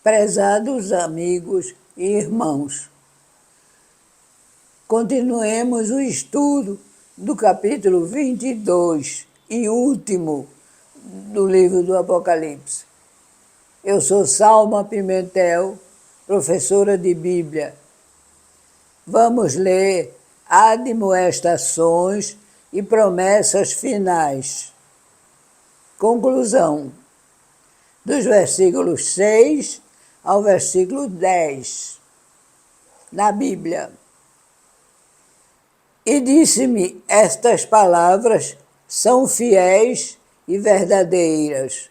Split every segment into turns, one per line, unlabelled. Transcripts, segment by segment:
Prezados amigos e irmãos, continuemos o estudo do capítulo 22 e último do livro do Apocalipse. Eu sou Salma Pimentel, professora de Bíblia. Vamos ler admoestações e promessas finais. Conclusão, dos versículos 6 ao versículo 10, na Bíblia. E disse-me, estas palavras são fiéis e verdadeiras.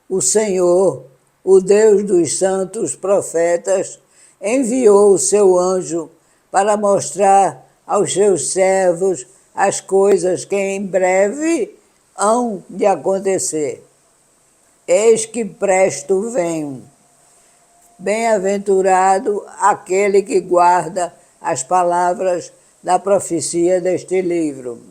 O Senhor, o Deus dos santos profetas, enviou o seu anjo para mostrar aos seus servos as coisas que em breve hão de acontecer. Eis que presto venho. Bem-aventurado aquele que guarda as palavras da profecia deste livro.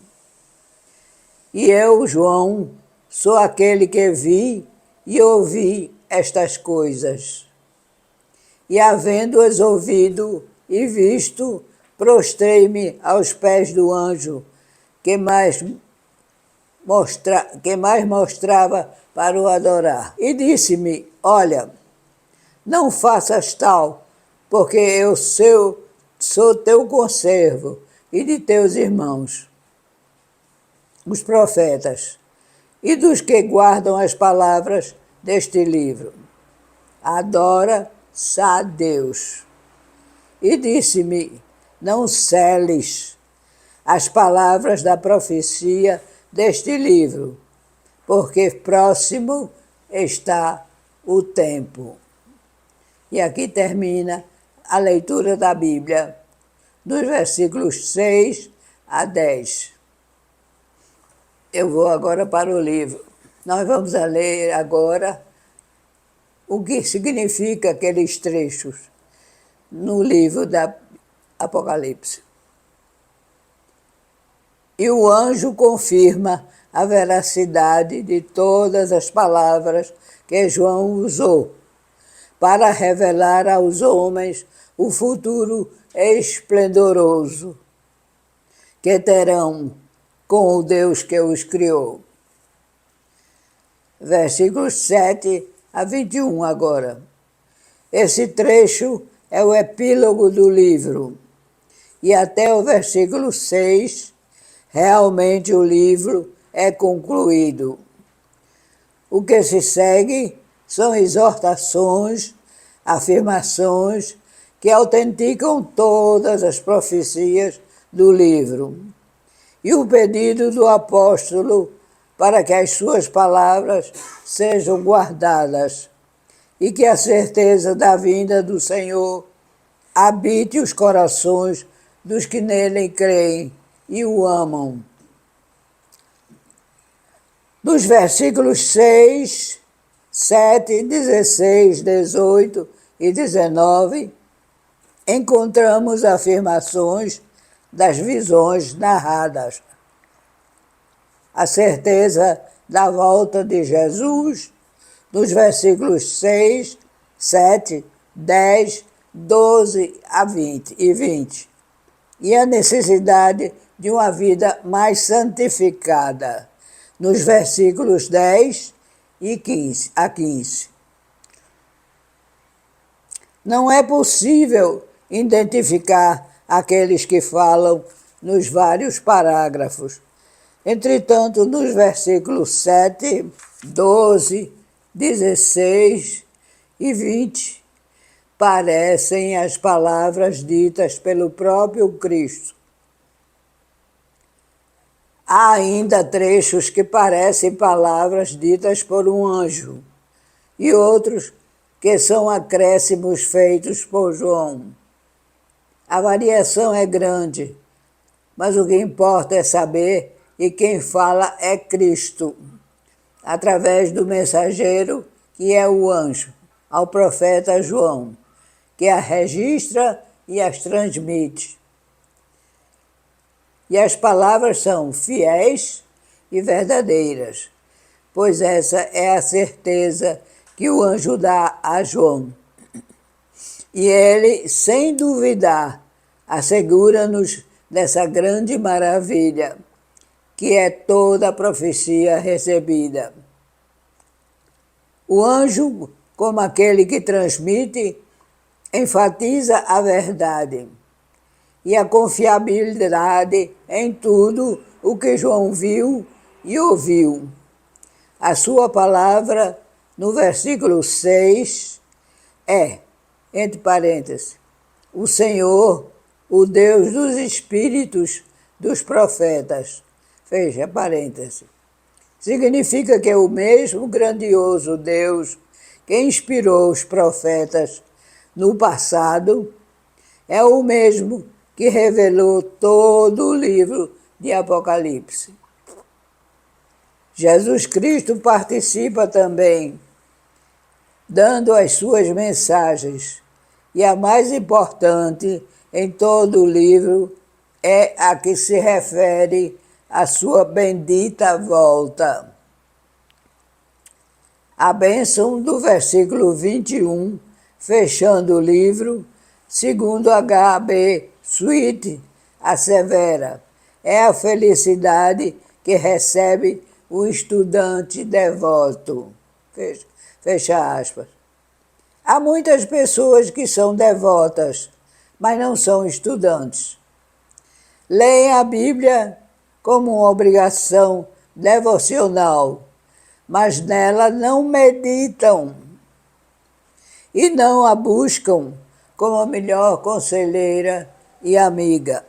E eu, João, sou aquele que vi e ouvi estas coisas. E havendo-as ouvido e visto, prostrei-me aos pés do anjo, que mais mostrava para o adorar. E disse-me, olha, não faças tal, porque eu sou teu conservo e de teus irmãos, os profetas, e dos que guardam as palavras deste livro. Adora-se a Deus. E disse-me, não seles as palavras da profecia deste livro, porque próximo está o tempo. E aqui termina a leitura da Bíblia, dos versículos 6 a 10. Eu vou agora para o livro. Nós vamos ler agora o que significa aqueles trechos no livro da Apocalipse. E o anjo confirma a veracidade de todas as palavras que João usou para revelar aos homens o futuro esplendoroso que terão com o Deus que os criou. Versículos 7 a 21 agora. Esse trecho é o epílogo do livro. E até o versículo 6, realmente o livro é concluído. O que se segue são exortações, afirmações que autenticam todas as profecias do livro. E o pedido do apóstolo para que as suas palavras sejam guardadas e que a certeza da vinda do Senhor habite os corações dos que nele creem e o amam. Dos versículos 6, 7, 16, 18 e 19, encontramos afirmações das visões narradas. A certeza da volta de Jesus, nos versículos 6, 7, 10, 12 a 20 e 20. E a necessidade de uma vida mais santificada, nos versículos 10 e 15 a 15. Não é possível identificar aqueles que falam nos vários parágrafos. Entretanto, nos versículos 7, 12, 16 e 20, parecem as palavras ditas pelo próprio Cristo. Há ainda trechos que parecem palavras ditas por um anjo e outros que são acréscimos feitos por João. A variação é grande, mas o que importa é saber que quem fala é Cristo, através do mensageiro, que é o anjo, ao profeta João, que a registra e as transmite. E as palavras são fiéis e verdadeiras, pois essa é a certeza que o anjo dá a João. E ele, sem duvidar, assegura-nos dessa grande maravilha, que é toda a profecia recebida. O anjo, como aquele que transmite, enfatiza a verdade e a confiabilidade em tudo o que João viu e ouviu. A sua palavra, no versículo 6, é, entre parênteses, o Senhor, o Deus dos espíritos dos profetas, fecha parênteses. Significa que é o mesmo grandioso Deus que inspirou os profetas no passado, é o mesmo que revelou todo o livro de Apocalipse. Jesus Cristo participa também, dando as suas mensagens, e a mais importante em todo o livro é a que se refere à sua bendita volta. A bênção do versículo 21, fechando o livro, segundo H.B. Sweet assevera, é a felicidade que recebe o estudante devoto. Fecha aspas. Há muitas pessoas que são devotas, mas não são estudantes. Leem a Bíblia como uma obrigação devocional, mas nela não meditam e não a buscam como a melhor conselheira e amiga.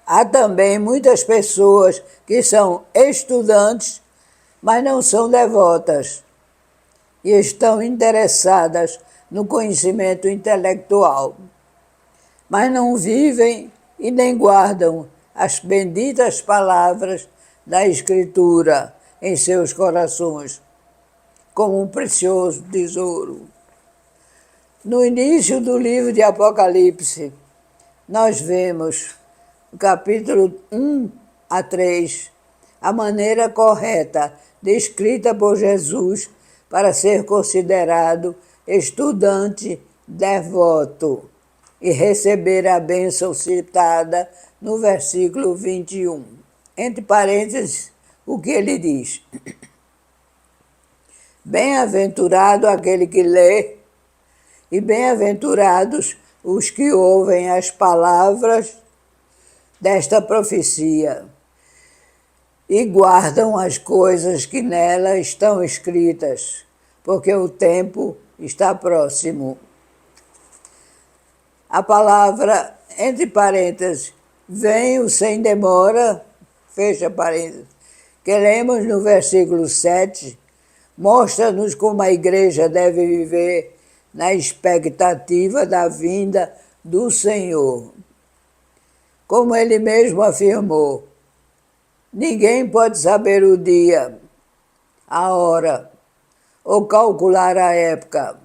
Há também muitas pessoas que são estudantes, mas não são devotas e estão interessadas no conhecimento intelectual, mas não vivem e nem guardam as benditas palavras da Escritura em seus corações, como um precioso tesouro. No início do livro de Apocalipse, nós vemos, no capítulo 1 a 3, a maneira correta descrita por Jesus para ser considerado estudante devoto e receber a bênção citada no versículo 21. Entre parênteses, o que ele diz? Bem-aventurado aquele que lê, e bem-aventurados os que ouvem as palavras desta profecia e guardam as coisas que nela estão escritas, porque o tempo está próximo. A palavra, entre parênteses, venho sem demora, fecha parênteses, que lemos no versículo 7, mostra-nos como a igreja deve viver na expectativa da vinda do Senhor. Como ele mesmo afirmou, ninguém pode saber o dia, a hora, ou calcular a época.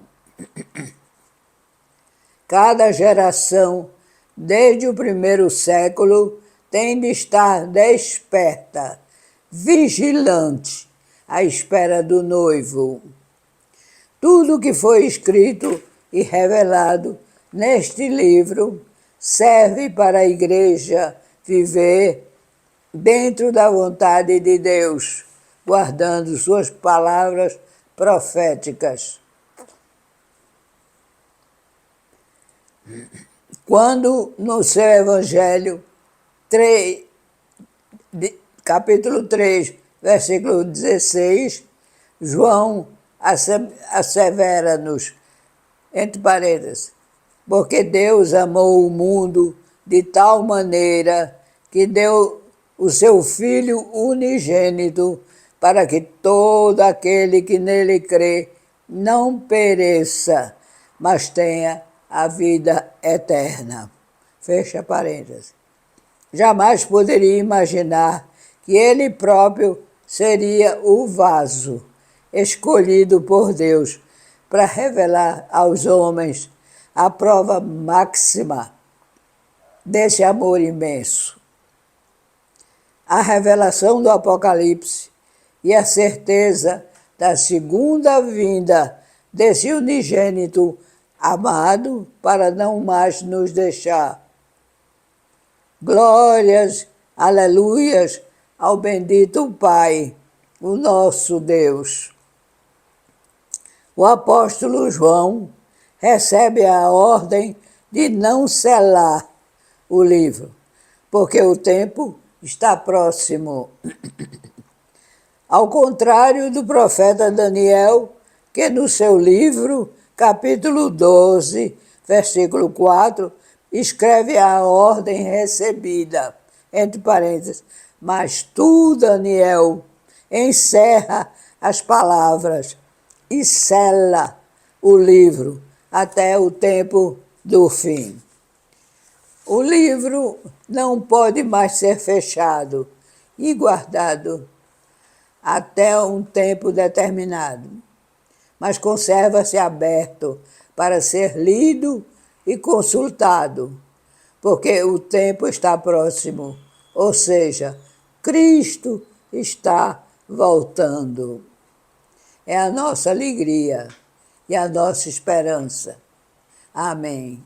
Cada geração, desde o primeiro século, tem de estar desperta, vigilante, à espera do noivo. Tudo que foi escrito e revelado neste livro serve para a igreja viver dentro da vontade de Deus, guardando suas palavras proféticas. Quando no seu Evangelho, capítulo 3, versículo 16, João assevera-nos, entre parênteses, porque Deus amou o mundo de tal maneira que deu o seu Filho unigênito para que todo aquele que nele crê não pereça, mas tenha a vida eterna. Fecha parênteses. Jamais poderia imaginar que ele próprio seria o vaso escolhido por Deus para revelar aos homens a prova máxima desse amor imenso. A revelação do Apocalipse e a certeza da segunda vinda desse unigênito amado para não mais nos deixar. Glórias, aleluias ao bendito Pai, o nosso Deus. O apóstolo João recebe a ordem de não selar o livro, porque o tempo está próximo. Ao contrário do profeta Daniel, que no seu livro, capítulo 12, versículo 4, escreve a ordem recebida, entre parênteses, mas tu, Daniel, encerra as palavras e sela o livro até o tempo do fim. O livro não pode mais ser fechado e guardado até um tempo determinado, mas conserva-se aberto para ser lido e consultado, porque o tempo está próximo, ou seja, Cristo está voltando. É a nossa alegria e a nossa esperança. Amém.